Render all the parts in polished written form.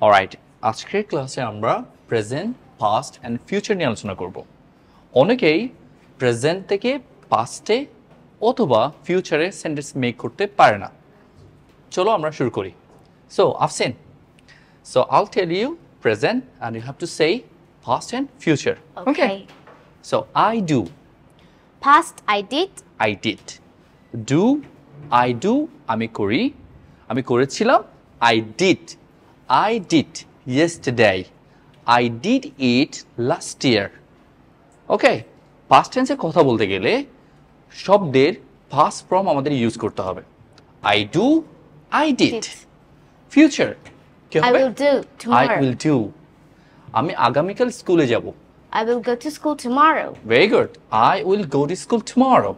Alright, আজকের ক্লাসে আমরা প্রেজেন্ট, পাস্ট অ্যান্ড ফিউচার নিয়ে আলোচনা করব। অনেকেই প্রেজেন্ট থেকে পাস্টে অথবা ফিউচারে সেন্টেন্স মেক করতে পারে না। চলো আমরা শুরু করি। So Afsin, so I'll tell you present and you have to say past and future. Okay, so I do, Past, I did. I did. Do, I do, আমি করি, আমি করেছিলাম। I did, I did yesterday. I did it last year. Okay, past tense এ কথা বলতে গেলে শব্দের past form আমাদের use করতে হবে। I do, I did. Future কি হবে? I will do tomorrow. I will do. আমি আগামীকাল স্কুলে যাব। I will go to school tomorrow. Very good. I will go to school tomorrow.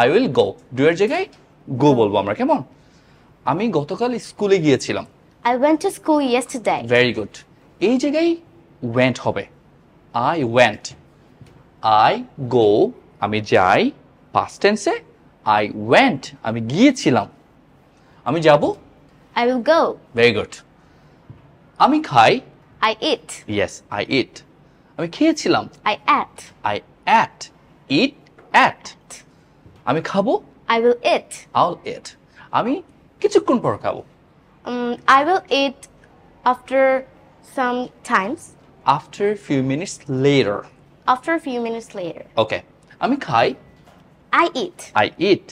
I will go. Do এর জায়গায় go বলবো আমরা, কেমন? আমি গতকাল স্কুলে গিয়েছিলাম। I went to school yesterday. Very good. এই জায়গায় went হবে। I went. I go, আমি যাই। past tense A I went, আমি গিয়েছিলাম। আমি যাব। I will go. Very good. আমি খাই। I eat. Yes, I eat. আমি খেয়েছিলাম। I ate. I ate. Eat, ate. আমি খাবো। I will eat. I'll eat. আমি কিছুক্ষণ পর খাবো। I will eat after some times. After a few minutes later. After a few minutes later. Okay. আমি খাই। I eat. I eat.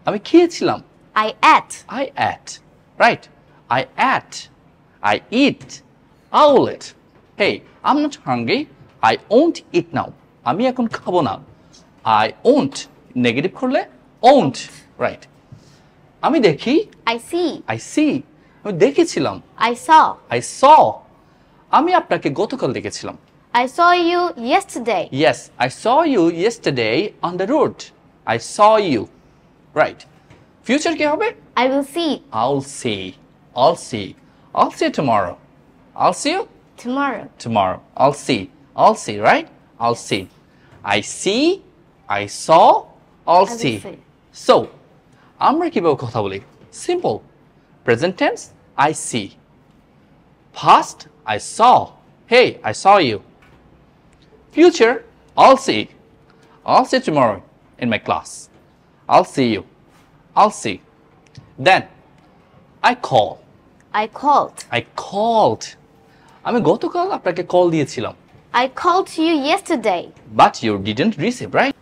আমি খেয়েছিলাম। I ate. I ate. Right. I ate. I eat. I'll eat. Hey, I'm not hungry. I won't eat now. আমি এখন খাবো না। I won't. Negative করলে won't. Right. আমি দেখি। I see. I see. আমি দেখেছিলাম। I saw. I saw. আমি আপনাকে গতকাল দেখেছিলাম। I saw you yesterday. Yes, I saw you yesterday on the road. I saw you. Right. Future কি হবে? I will see I'll see. I'll see. I'll see tomorrow. I'll see you tomorrow. tomorrow. I'll see. I'll see, right? I'll see. I see. I saw. I'll I will see. see. So, আমরা কিভাবে কথা বলি? Simple. Present tense, I see. Past, I saw. Hey, I saw you. Future, I'll see. I'll see tomorrow in my class. I'll see you. I'll see. Then, I call. I called. I called. আমি গতকাল আপনাকে call দিয়েছিলাম। I called you yesterday. But you didn't receive, right?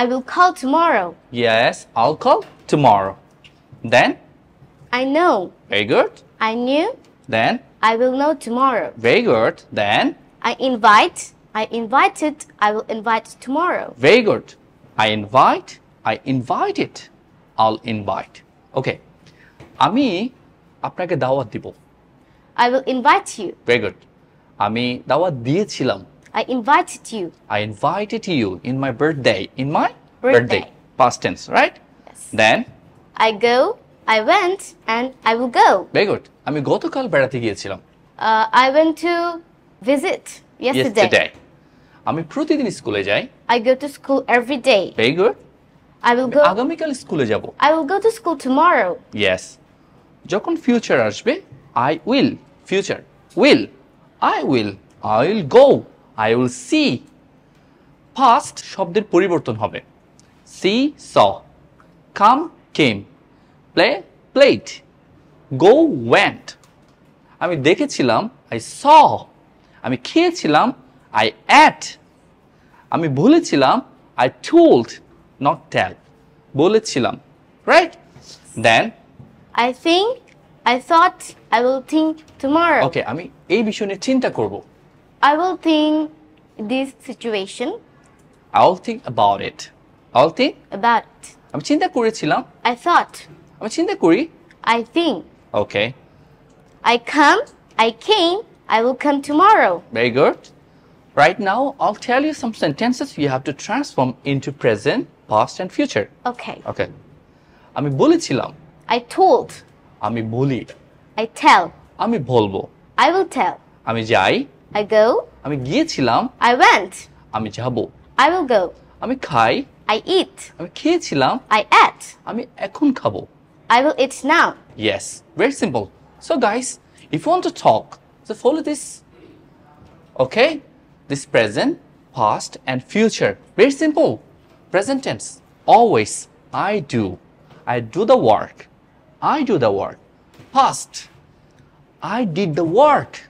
I will call tomorrow. Yes, I'll call tomorrow. Then, I know. very good. I knew. Then, I will know tomorrow. very good. Then, I invite. I invited. I will invite tomorrow. very good. I invite. I invite it. I'll invite. Okay. আমি আপনাকে দাওয়াত দিব। I will invite you. Very good. আমি দাওয়াত দিয়েছিলাম। I invited you. I invited you in my birthday. In my Birthday. Past tense, right? Yes. Then, I go. I went, and I will go. very good. আমি গতকাল বেড়াতে গিয়েছিলাম। I went to visit yesterday. আমি প্রতিদিন স্কুলে যাই। I go to school every day. Very good. I will go. আগামীকাল স্কুলে যাব। I will go to school tomorrow. Yes. যখন ফিউচার আসবে, I will. Future. Will. I will. I will go. I will see. Past শব্দের পরিবর্তন হবে। See, saw. Come, came. Play, played. Go, went. আমি দেখেছিলাম, I saw. আমি খেয়েছিলাম, I ate. আমি বলেছিলাম, I told, not tell. বলেছিলাম, right? Then, I thought, I will think tomorrow. okay, আমি এই বিষয় নিয়ে চিন্তা করব। I will think this situation I'll think about it. I'll think. about it. আমি চিন্তা করেছিলাম, I thought, আমি চিন্তা করি। I think. Okay, I came, I will come tomorrow. very good. Right now, I'll tell you some sentences you have to transform into present, past and future. Okay. Okay. আমি বলেছিলাম, I told, আমি বলি, I tell, আমি বলবো। I will tell. আমি যাই, I go, আমি গিয়েছিলাম, I went, আমি যাব। I will go. আমি খাই, I eat, আমি খেয়েছিলাম, I ate, আমি এখন খাবো। I will eat now. Yes, very simple. So guys, if you want to talk So follow this. Okay, this present, past and future. Very simple. Present tense. Always. I do. I do the work. I do the work. Past. I did the work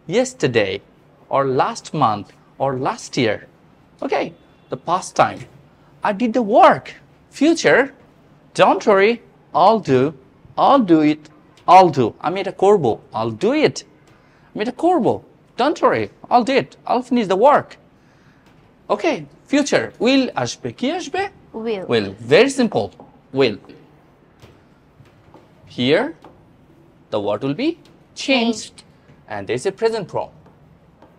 yesterday or last month or last year. Okay, the past time. I did the work. Future. Don't worry. I'll do. I'll do it. I'll do. আমি এটা করব. I'll do it. আমি এটা করব. Don't worry. I'll do it. I'll finish the work. Okay, future. Will আসবে. কি আসবে? Will. Will. Very simple. Will. Here, the word will be changed. And there's a present form.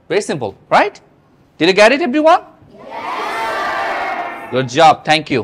Very simple, right? Did you get it, everyone? Yes. Good job. Thank you.